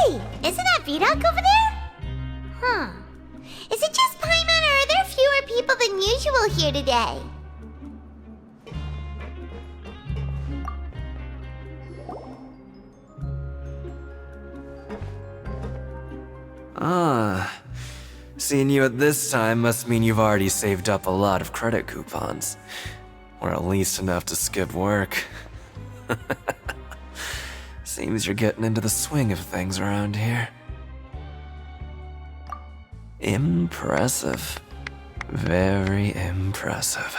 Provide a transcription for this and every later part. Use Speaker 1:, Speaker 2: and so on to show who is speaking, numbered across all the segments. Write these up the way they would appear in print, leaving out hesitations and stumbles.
Speaker 1: Hey, isn't that Vidoc over there? Huh. Is it just Paimon, or are there fewer people than usual here today?
Speaker 2: Ah, seeing you at this time must mean you've already saved up a lot of credit coupons. Or at least enough to skip work. Seems you're getting into the swing of things around here. Impressive. Very impressive.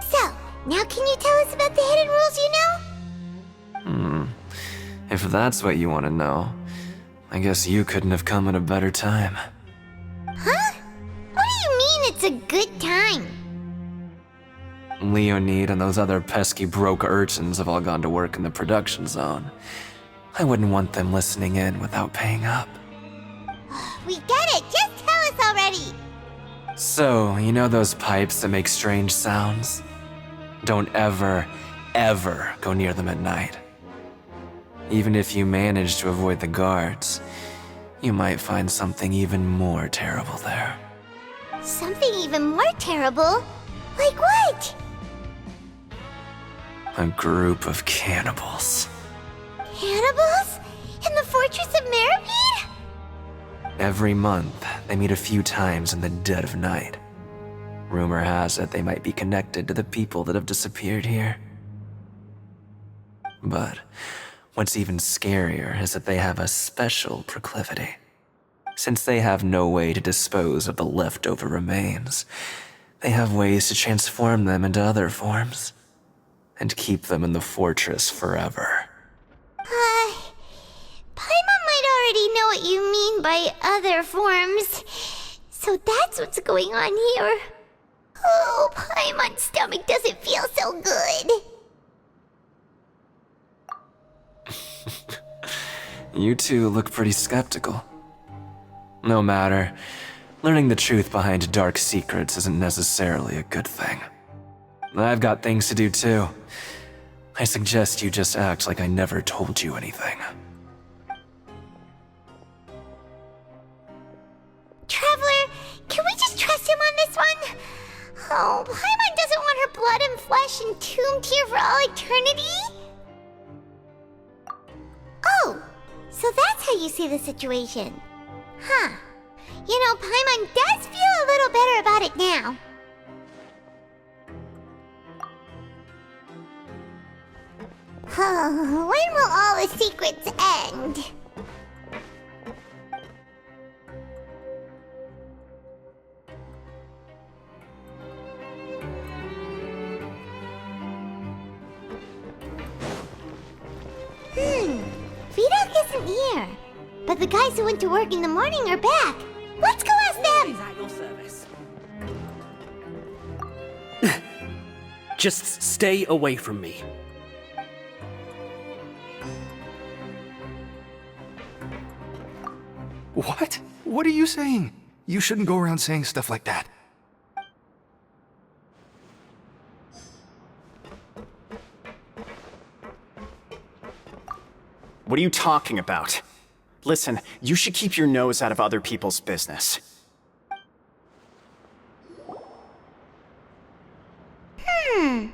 Speaker 1: So, now can you tell us about the hidden rules you know?
Speaker 2: If that's what you want to know, I guess you couldn't have come at a better time.
Speaker 1: Huh? What do you mean it's a good time?
Speaker 2: Leonid and those other pesky broke urchins have all gone to work in the production zone. I wouldn't want them listening in without paying up.
Speaker 1: We get it! Just tell us already!
Speaker 2: So, you know those pipes that make strange sounds? Don't ever, ever go near them at night. Even if you manage to avoid the guards, you might find something even more terrible there.
Speaker 1: Something even more terrible? Like what?
Speaker 2: A group of cannibals.
Speaker 1: Cannibals? In the Fortress of Meripede?
Speaker 2: Every month, they meet a few times in the dead of night. Rumor has it they might be connected to the people that have disappeared here. But what's even scarier is that they have a special proclivity. Since they have no way to dispose of the leftover remains, they have ways to transform them into other forms and keep them in the fortress forever.
Speaker 1: Paimon might already know what you mean by other forms. So that's what's going on here. Oh, Paimon's stomach doesn't feel so good.
Speaker 2: You two look pretty skeptical. No matter, learning the truth behind dark secrets isn't necessarily a good thing. I've got things to do too. I suggest you just act like I never told you anything.
Speaker 1: Traveler, can we just trust him on this one? Oh, Paimon doesn't want her blood and flesh entombed here for all eternity? Oh, so that's how you see the situation. Huh. You know, Paimon does feel a little better about it now. When will all the secrets end? Vidoc isn't here. But the guys who went to work in the morning are back. Let's go ask them!
Speaker 3: At your service.
Speaker 4: Just stay away from me.
Speaker 5: What? What are you saying? You shouldn't go around saying stuff like that.
Speaker 6: What are you talking about? Listen, you should keep your nose out of other people's business.
Speaker 1: Their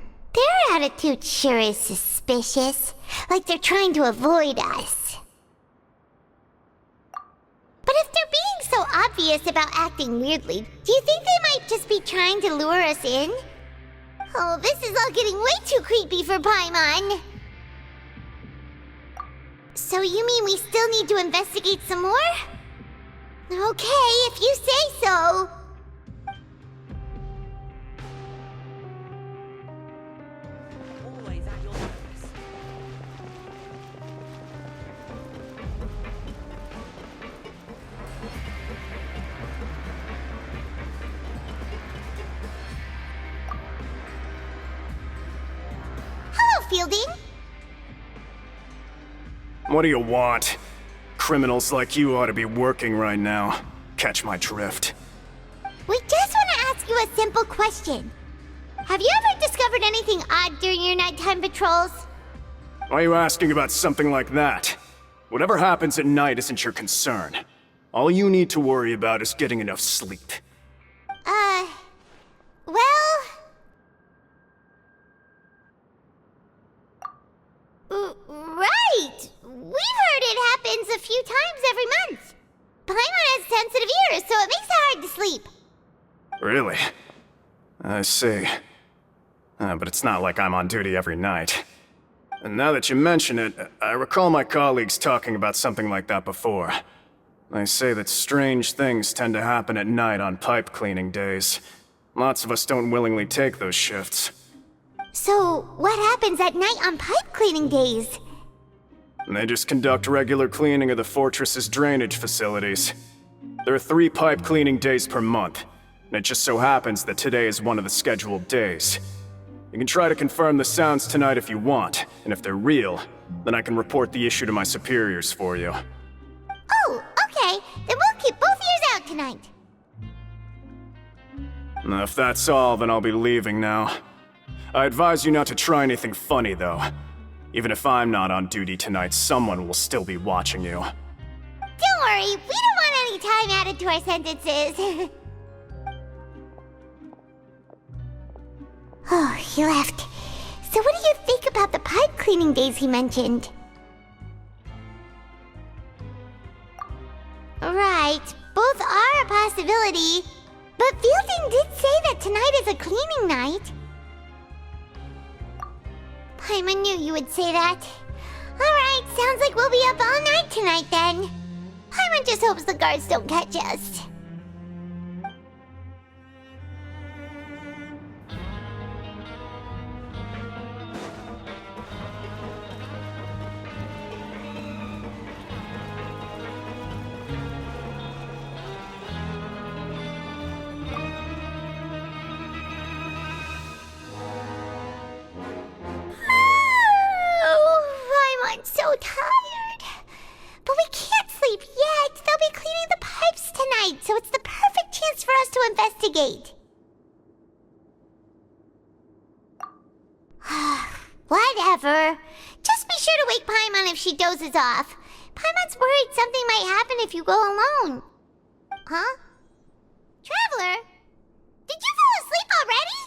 Speaker 1: attitude sure is suspicious. Like they're trying to avoid us. But if they're being so obvious about acting weirdly, do you think they might just be trying to lure us in? Oh, this is all getting way too creepy for Paimon. So you mean we still need to investigate some more? Okay, if you say so.
Speaker 3: Always at your service.
Speaker 1: Hello, Fielding.
Speaker 6: What do you want? Criminals like you ought to be working right now. Catch my drift.
Speaker 1: We just want to ask you a simple question. Have you ever discovered anything odd during your nighttime patrols?
Speaker 6: Why are you asking about something like that? Whatever happens at night isn't your concern. All you need to worry about is getting enough sleep.
Speaker 1: Well... Right! We've heard it happens a few times every month. Paimon has sensitive ears, so it makes it hard to sleep.
Speaker 6: Really? I see. But it's not like I'm on duty every night. And now that you mention it, I recall my colleagues talking about something like that before. They say that strange things tend to happen at night on pipe cleaning days. Lots of us don't willingly take those shifts.
Speaker 1: So, what happens at night on pipe cleaning days?
Speaker 6: They just conduct regular cleaning of the fortress's drainage facilities. There are 3 pipe cleaning days per month, and it just so happens that today is one of the scheduled days. You can try to confirm the sounds tonight if you want, and if they're real, then I can report the issue to my superiors for you.
Speaker 1: Oh, okay. Then we'll keep both ears out tonight.
Speaker 6: If that's all, then I'll be leaving now. I advise you not to try anything funny, though. Even if I'm not on duty tonight, someone will still be watching you.
Speaker 1: Don't worry, we don't want any time added to our sentences. Oh, he left. So what do you think about the pipe cleaning days he mentioned? Right, both are a possibility. But Fielding did say that tonight is a cleaning night. Paimon knew you would say that. Alright, sounds like we'll be up all night tonight then. Paimon just hopes the guards don't catch us. I'm so tired. But we can't sleep yet. They'll be cleaning the pipes tonight, so it's the perfect chance for us to investigate. Whatever. Just be sure to wake Paimon if she dozes off. Paimon's worried something might happen if you go alone. Huh? Traveler? Did you fall asleep already?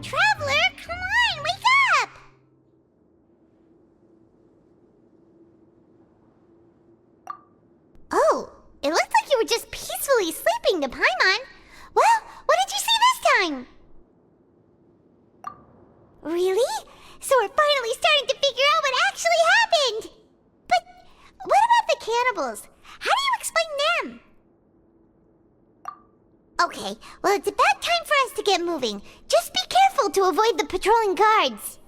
Speaker 1: Traveler, come on, wake up! Oh, it looked like you were just peacefully sleeping to Paimon. Well, what did you see this time? Really? So we're finally starting to figure out what actually happened! But what about the cannibals? How do you explain them? Okay, well, it's about time for us to get moving. Just be careful to avoid the patrolling guards.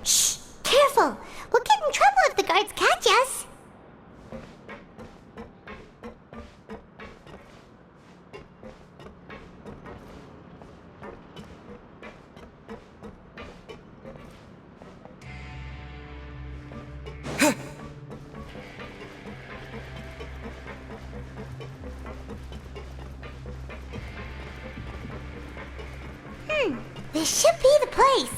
Speaker 1: Shh! Careful! We'll get in trouble if the guards catch us. This should be the place.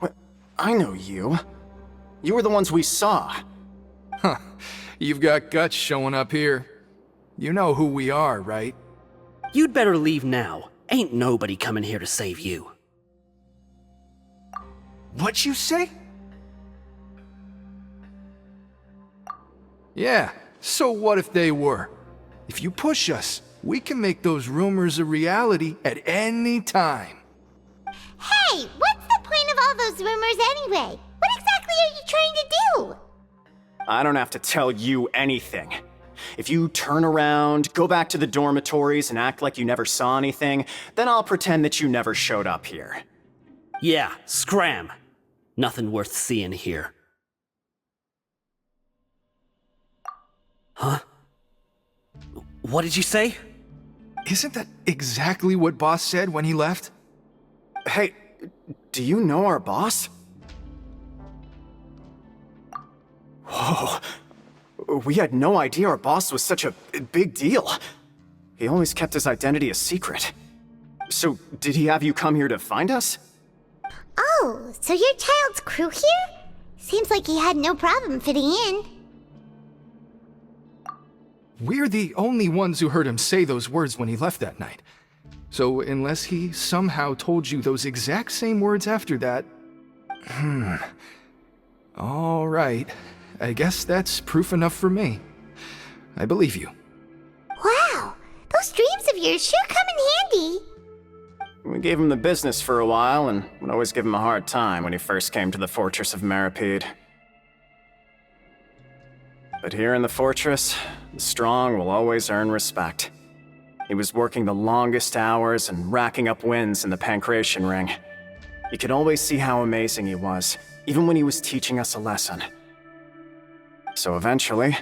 Speaker 6: What? I know you. You were the ones we saw.
Speaker 5: Huh. You've got guts showing up here. You know who we are, right?
Speaker 3: You'd better leave now. Ain't nobody coming here to save you.
Speaker 5: What'd you say? Yeah, so what if they were? If you push us, we can make those rumors a reality at any time.
Speaker 1: Hey, what's the point of all those rumors anyway? What exactly are you trying to do?
Speaker 6: I don't have to tell you anything. If you turn around, go back to the dormitories, and act like you never saw anything, then I'll pretend that you never showed up here.
Speaker 3: Yeah, scram. Nothing worth seeing here. Huh? What did you say?
Speaker 5: Isn't that exactly what Boss said when he left?
Speaker 6: Hey, do you know our boss? Whoa. We had no idea our boss was such a big deal. He always kept his identity a secret. So, did he have you come here to find us?
Speaker 1: Oh, so your child's crew here? Seems like he had no problem fitting in.
Speaker 5: We're the only ones who heard him say those words when he left that night. So unless he somehow told you those exact same words after that... All right. I guess that's proof enough for me. I believe you.
Speaker 1: Wow, those dreams of yours sure come in handy.
Speaker 6: We gave him the business for a while and would always give him a hard time when he first came to the Fortress of Meripede. But here in the fortress, the strong will always earn respect. He was working the longest hours and racking up wins in the Pancration Ring. You could always see how amazing he was, even when he was teaching us a lesson. So eventually,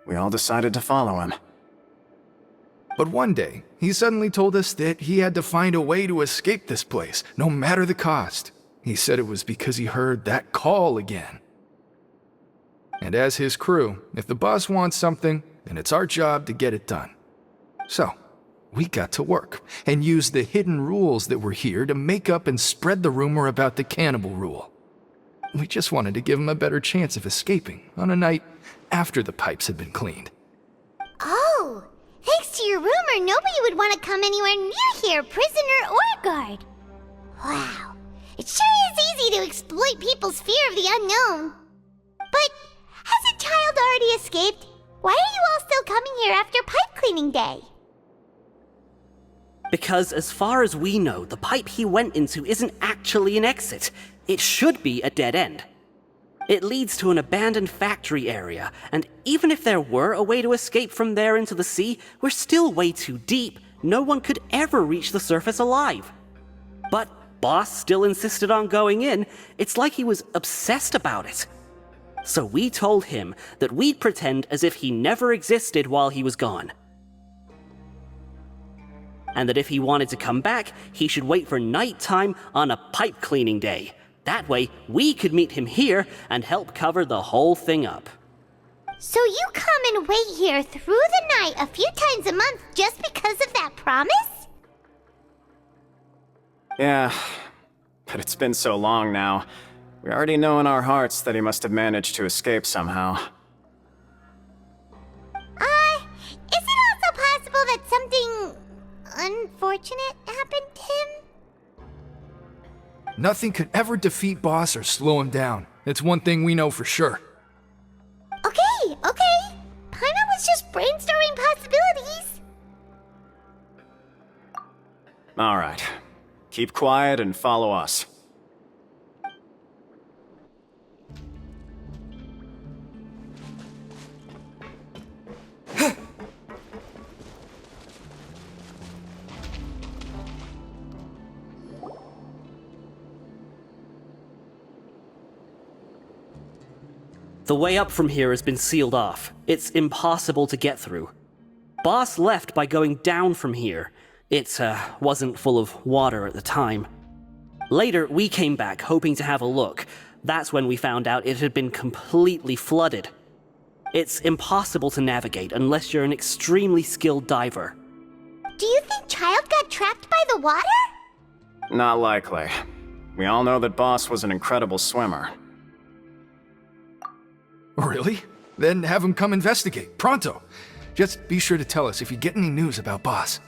Speaker 6: we all decided to follow him.
Speaker 5: But one day, he suddenly told us that he had to find a way to escape this place, no matter the cost. He said it was because he heard that call again. And as his crew, if the boss wants something, then it's our job to get it done. So, we got to work, and used the hidden rules that were here to make up and spread the rumor about the cannibal rule. We just wanted to give him a better chance of escaping on a night after the pipes had been cleaned.
Speaker 1: Oh, thanks to your rumor, nobody would want to come anywhere near here, prisoner or guard. Wow, it sure is easy to exploit people's fear of the unknown. But has a child already escaped? Why are you all still coming here after pipe cleaning day?
Speaker 3: Because as far as we know, the pipe he went into isn't actually an exit. It should be a dead end. It leads to an abandoned factory area, and even if there were a way to escape from there into the sea, we're still way too deep. No one could ever reach the surface alive. But Boss still insisted on going in. It's like he was obsessed about it. So we told him that we'd pretend as if he never existed while he was gone. And that if he wanted to come back, he should wait for nighttime on a pipe cleaning day. That way, we could meet him here and help cover the whole thing up.
Speaker 1: So you come and wait here through the night a few times a month just because of that promise?
Speaker 6: Yeah, but it's been so long now. We already know in our hearts that he must have managed to escape somehow.
Speaker 1: Is it also possible that something unfortunate happened to him?
Speaker 5: Nothing could ever defeat Boss or slow him down. It's one thing we know for sure.
Speaker 1: Okay. Paimon was just brainstorming possibilities.
Speaker 6: All right. Keep quiet and follow us.
Speaker 3: The way up from here has been sealed off. It's impossible to get through. Boss left by going down from here. It wasn't full of water at the time. Later, we came back hoping to have a look. That's when we found out it had been completely flooded. It's impossible to navigate unless you're an extremely skilled diver.
Speaker 1: Do you think Child got trapped by the water?
Speaker 6: Not likely. We all know that Boss was an incredible swimmer.
Speaker 5: Really? Then have him come investigate, pronto. Just be sure to tell us if you get any news about Boss.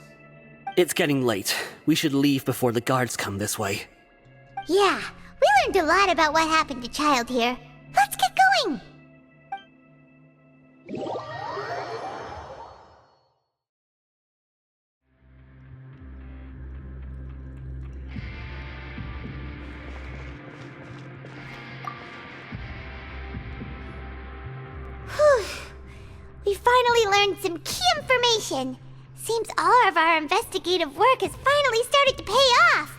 Speaker 3: It's getting late. We should leave before the guards come this way.
Speaker 1: Yeah, we learned a lot about what happened to Child here. Let's get going! Whew. We finally learned some key information. Seems all of our investigative work has finally started to pay off.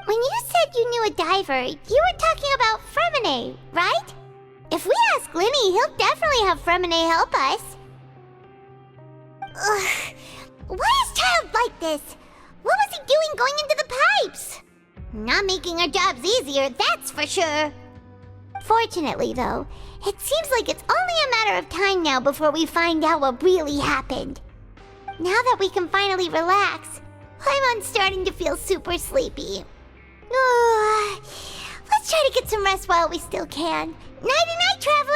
Speaker 1: When you said you knew a diver, you were talking about Fremine, right? If we ask Linny, he'll definitely have Fremine help us. Ugh. Why is Child like this? What was he doing going into the pipes? Not making our jobs easier, that's for sure. Fortunately, though, it seems like it's only a matter of time now before we find out what really happened. Now that we can finally relax, I'm starting to feel super sleepy. Let's try to get some rest while we still can. Nighty-night, Traveler!